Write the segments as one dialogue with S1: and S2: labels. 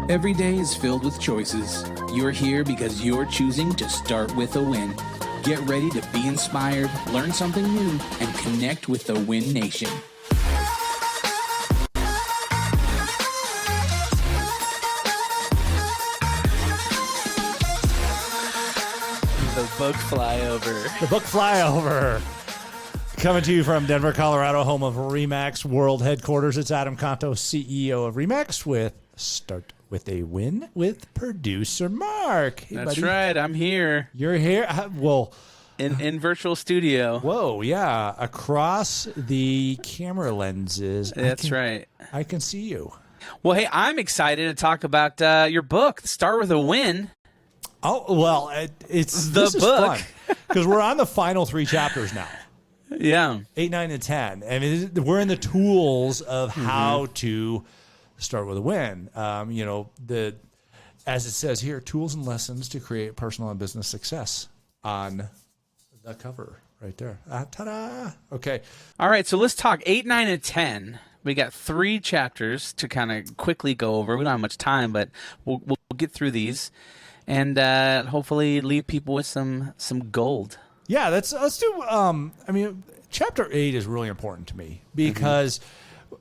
S1: Every day is filled with choices. You're here because you're choosing to start with a win. Get ready to be inspired, learn something new, and connect with the Win Nation.
S2: The book flyover.
S3: The book flyover. Coming to you from Denver, Colorado, home of RE/MAX World Headquarters. It's Adam Contos, CEO of RE/MAX, with Start With a Win with producer Mark. Hey,
S2: That's
S3: buddy.
S2: right. I'm here.
S3: You're here? Well,
S2: in virtual studio.
S3: whoa, yeah. Across the camera lenses.
S2: That's right.
S3: I can see you.
S2: Well, hey, I'm excited to talk about your book, Start With a Win.
S3: Oh, well, it's
S2: The
S3: this
S2: book.
S3: is fun because we're on the final 3 chapters now.
S2: Yeah.
S3: 8, 9, and 10. I mean, we're in the tools of how to start with a win. As it says here, tools and lessons to create personal and business success on the cover right there. Ta-da! Okay.
S2: All right, so let's talk 8, 9, and 10. We got 3 chapters to kind of quickly go over. We don't have much time, but we'll get through these and hopefully leave people with some gold.
S3: Yeah, let's do. Chapter 8 is really important to me because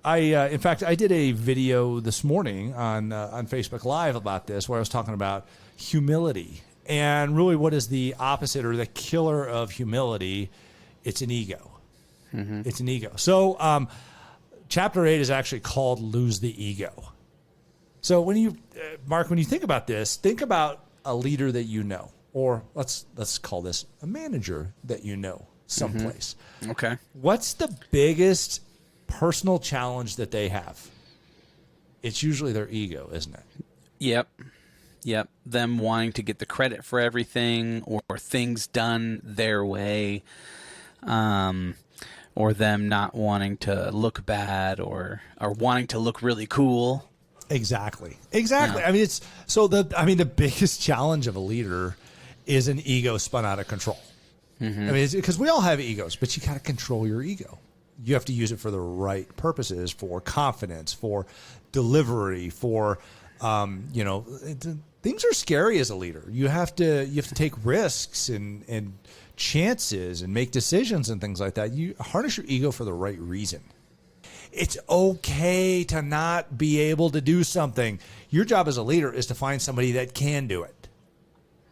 S3: in fact, I did a video this morning on Facebook Live about this, where I was talking about humility and really what is the opposite or the killer of humility. It's an ego. It's an ego. So, chapter 8 is actually called "Lose the Ego." So, when you, Mark, when you think about this, think about a leader that you know. Or let's call this a manager that you know someplace.
S2: Okay.
S3: What's the biggest personal challenge that they have? It's usually their ego, isn't it?
S2: Yep. Them wanting to get the credit for everything, or things done their way, or them not wanting to look bad, or wanting to look really cool.
S3: Exactly.
S2: Yeah.
S3: I mean, the biggest challenge of a leader is an ego spun out of control. I mean, because we all have egos, but you got to control your ego. You have to use it for the right purposes, for confidence, for delivery, for, things are scary as a leader. You have to take risks and chances and make decisions and things like that. You harness your ego for the right reason. It's okay to not be able to do something. Your job as a leader is to find somebody that can do it.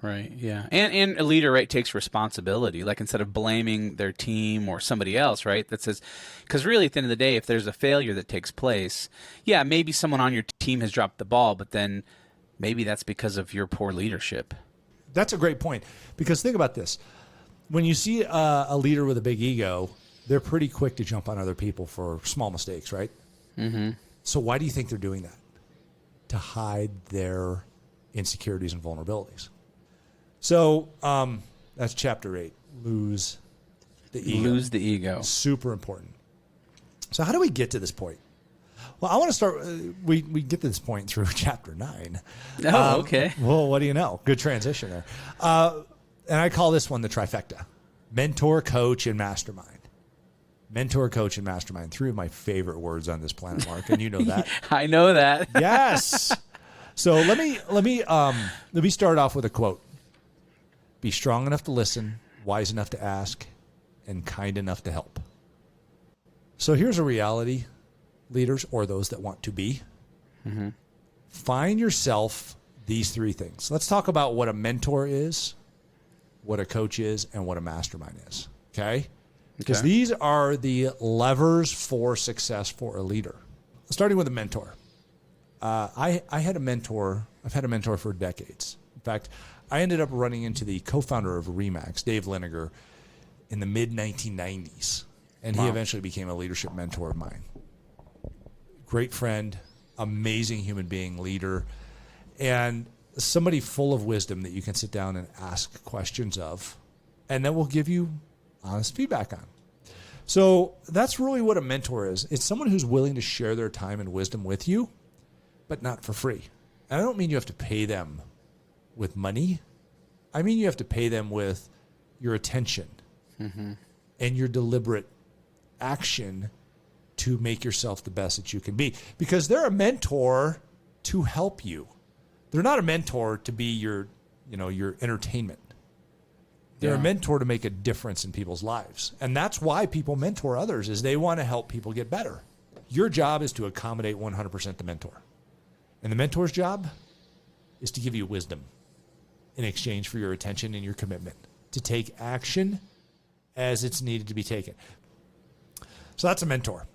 S2: Right, yeah. And a leader, right, takes responsibility. Like, instead of blaming their team or somebody else, right, that says, because really at the end of the day, if there's a failure that takes place, yeah, maybe someone on your team has dropped the ball, but then maybe that's because of your poor leadership.
S3: That's a great point, because think about this. When you see a leader with a big ego, they're pretty quick to jump on other people for small mistakes, right? So why do you think they're doing that? To hide their insecurities and vulnerabilities. So that's chapter 8. Lose the ego.
S2: Lose the ego.
S3: Super important. So how do we get to this point? Well, I want to start. We get to this point through chapter 9.
S2: Oh, okay.
S3: Well, what do you know? Good transition there. And I call this one the Trifecta: mentor, coach, and mastermind. Mentor, coach, and mastermind. 3 of my favorite words on this planet, Mark, and you know that.
S2: I know that.
S3: Yes. So let me start off with a quote. Be strong enough to listen, wise enough to ask, and kind enough to help. So here's a reality, leaders, or those that want to be. Find yourself these 3 things. Let's talk about what a mentor is, what a coach is, and what a mastermind is. Okay? Because these are the levers for success for a leader. Starting with a mentor. I had a mentor. I've had a mentor for decades. In fact, I ended up running into the co-founder of RE/MAX, Dave Liniger, in the mid-1990s. And he eventually became a leadership mentor of mine. Great friend, amazing human being, leader, and somebody full of wisdom that you can sit down and ask questions of, and that will give you honest feedback on. So that's really what a mentor is. It's someone who's willing to share their time and wisdom with you, but not for free. And I don't mean you have to pay them with money. I mean you have to pay them with your attention and your deliberate action to make yourself the best that you can be. Because they're a mentor to help you. They're not a mentor to be your entertainment. They're a mentor to make a difference in people's lives. And that's why people mentor others, is they want to help people get better. Your job is to accommodate 100% the mentor. And the mentor's job is to give you wisdom in exchange for your attention and your commitment to take action as it's needed to be taken. So that's a mentor.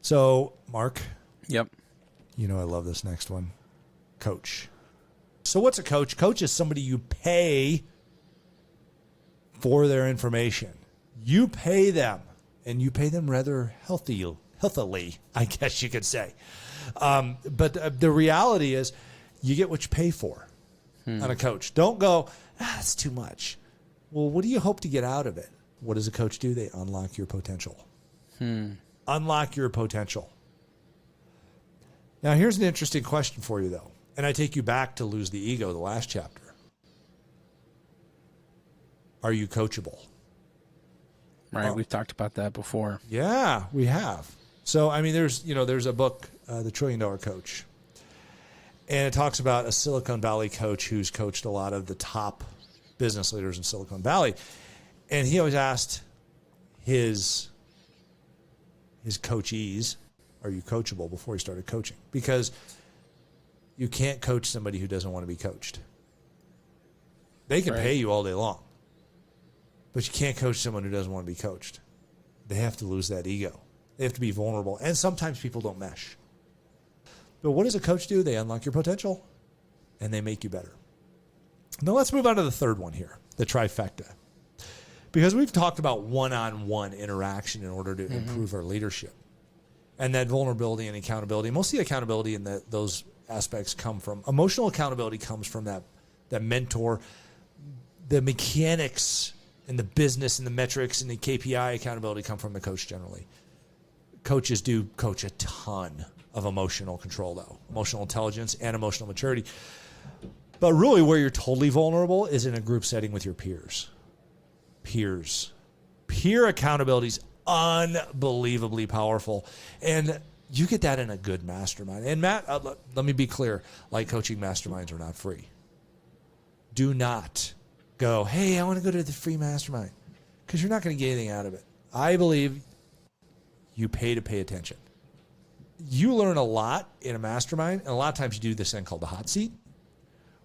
S3: So, Mark.
S2: Yep.
S3: I love this next one. Coach. So what's a coach? Coach is somebody you pay for their information. You pay them, and you pay them rather healthily, I guess you could say. But the reality is you get what you pay for on a coach. Don't go, that's too much. Well, what do you hope to get out of it? What does a coach do? They unlock your potential. Unlock your potential. Now, here's an interesting question for you, though. And I take you back to Lose the Ego, the last chapter. Are you coachable?
S2: Right, we've talked about that before.
S3: Yeah, we have. So, there's a book, The $1 Trillion Coach. And it talks about a Silicon Valley coach who's coached a lot of the top business leaders in Silicon Valley. And he always asked his coachees, are you coachable, before he started coaching? Because you can't coach somebody who doesn't want to be coached. They can pay you all day long, but you can't coach someone who doesn't want to be coached. They have to lose that ego. They have to be vulnerable. And sometimes people don't mesh. But what does a coach do? They unlock your potential and they make you better. Now let's move on to the third one here, the trifecta. Because we've talked about one-on-one interaction in order to improve our leadership. And that vulnerability and accountability, most of the accountability in those aspects come from, emotional accountability comes from that mentor. The mechanics and the business and the metrics and the KPI accountability come from the coach generally. Coaches do coach a ton of emotional control, though, emotional intelligence and emotional maturity. But really where you're totally vulnerable is in a group setting with your peers. Peer accountability is unbelievably powerful. And you get that in a good mastermind. And Matt, let me be clear, like coaching masterminds are not free. Do not go, hey, I want to go to the free mastermind, because you're not going to get anything out of it. I believe you pay to pay attention. You learn a lot in a mastermind, and a lot of times you do this thing called the hot seat,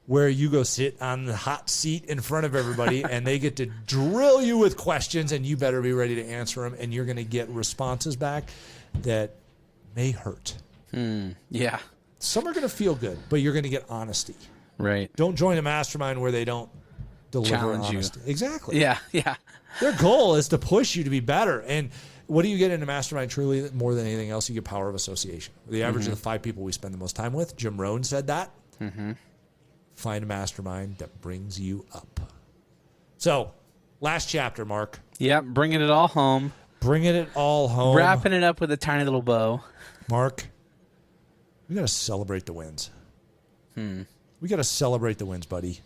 S3: where you go sit on the hot seat in front of everybody and they get to drill you with questions, and you better be ready to answer them, and you're going to get responses back that may hurt.
S2: Yeah.
S3: Some are going to feel good, but you're going to get honesty.
S2: Right.
S3: Don't join a mastermind where they don't deliver
S2: challenge
S3: honesty.
S2: you.
S3: Exactly.
S2: Yeah.
S3: Their goal is to push you to be better. And what do you get in a mastermind truly more than anything else? You get power of association. The average of the 5 people we spend the most time with, Jim Rohn said that. Find a mastermind that brings you up. So, last chapter, Mark.
S2: Yep, bringing it all home.
S3: Bringing it all home.
S2: Wrapping it up with a tiny little bow.
S3: Mark, we got to celebrate the wins. We got to celebrate the wins, buddy.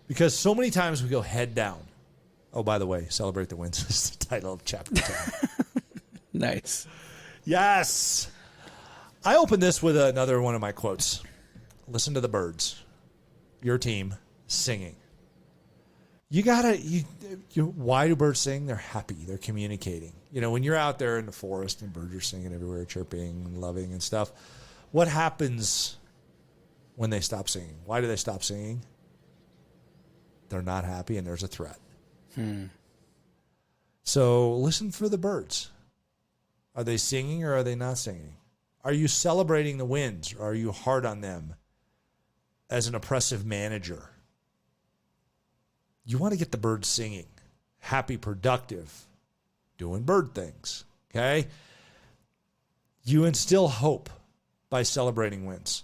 S3: Because so many times we go head down. Oh, by the way, Celebrate the Wins is the title of chapter 10.
S2: Nice.
S3: Yes. I open this with another one of my quotes. Listen to the birds. Your team singing. Why do birds sing? They're happy. They're communicating. When you're out there in the forest and birds are singing everywhere, chirping and loving and stuff, what happens when they stop singing? Why do they stop singing? They're not happy and there's a threat. So listen for the birds. Are they singing or are they not singing? Are you celebrating the wins or are you hard on them as an oppressive manager? You want to get the birds singing, happy, productive, doing bird things, okay? You instill hope by celebrating wins.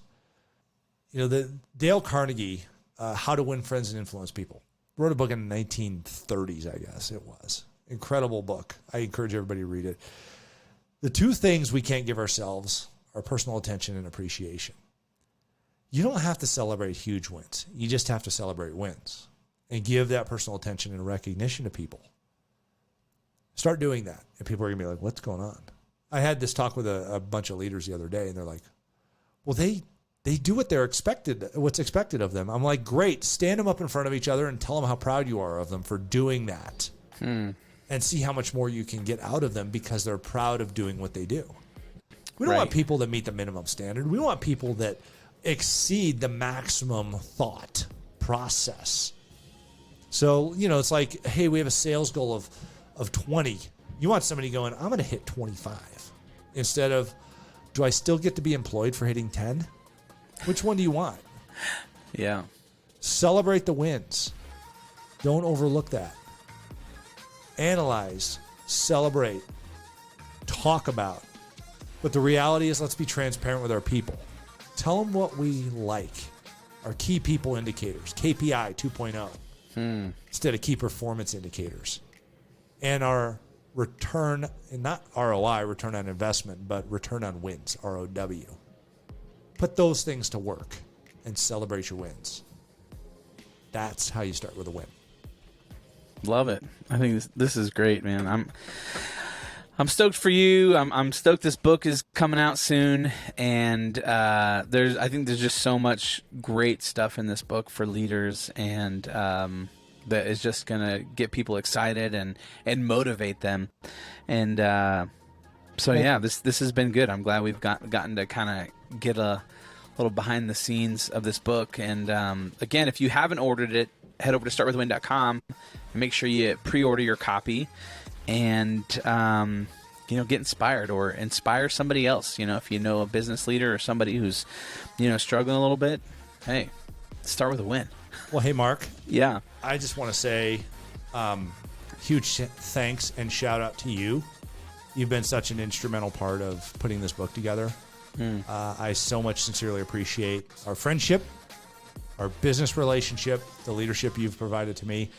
S3: The Dale Carnegie, How to Win Friends and Influence People, wrote a book in the 1930s, I guess it was. Incredible book. I encourage everybody to read it. The 2 things we can't give ourselves are personal attention and appreciation. You don't have to celebrate huge wins. You just have to celebrate wins and give that personal attention and recognition to people. Start doing that, and people are going to be like, what's going on? I had this talk with a bunch of leaders the other day, and they're like, well, they they do what's expected of them. I'm like, great, stand them up in front of each other and tell them how proud you are of them for doing that. And see how much more you can get out of them because they're proud of doing what they do. We don't want people that meet the minimum standard. We want people that exceed the maximum thought process. So, it's like, hey, we have a sales goal of 20. You want somebody going, I'm going to hit 25. Instead of, do I still get to be employed for hitting 10? Which one do you want?
S2: Yeah.
S3: Celebrate the wins. Don't overlook that. Analyze, celebrate, talk about. But the reality is, let's be transparent with our people. Tell them what we like. Our key people indicators, KPI 2.0, instead of key performance indicators. And our return, and not ROI, return on investment, but return on wins, ROW. Put those things to work and celebrate your wins. That's how you start with a win.
S2: Love it. I think this is great, man. I'm stoked for you. I'm stoked this book is coming out soon, and I think there's just so much great stuff in this book for leaders, and that is just gonna get people excited and motivate them. And so yeah, this has been good. I'm glad we've gotten to kind of get a little behind the scenes of this book. And again, if you haven't ordered it, head over to startwithawin.com and make sure you pre-order your copy. And get inspired or inspire somebody else. If you know a business leader or somebody who's struggling a little bit, hey, start with a win.
S3: Well, hey, Mark.
S2: Yeah.
S3: I just want to say huge thanks and shout out to you. You've been such an instrumental part of putting this book together. I so much sincerely appreciate our friendship, our business relationship, the leadership you've provided to me,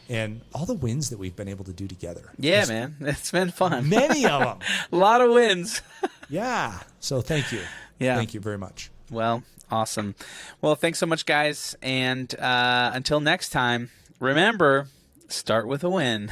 S3: and all the wins that we've been able to do together.
S2: Yeah, man. It's been fun.
S3: Many of them.
S2: A lot of wins.
S3: Yeah. So thank you.
S2: Yeah.
S3: Thank you very much.
S2: Well, awesome. Well, thanks so much, guys. And until next time, remember, start with a win.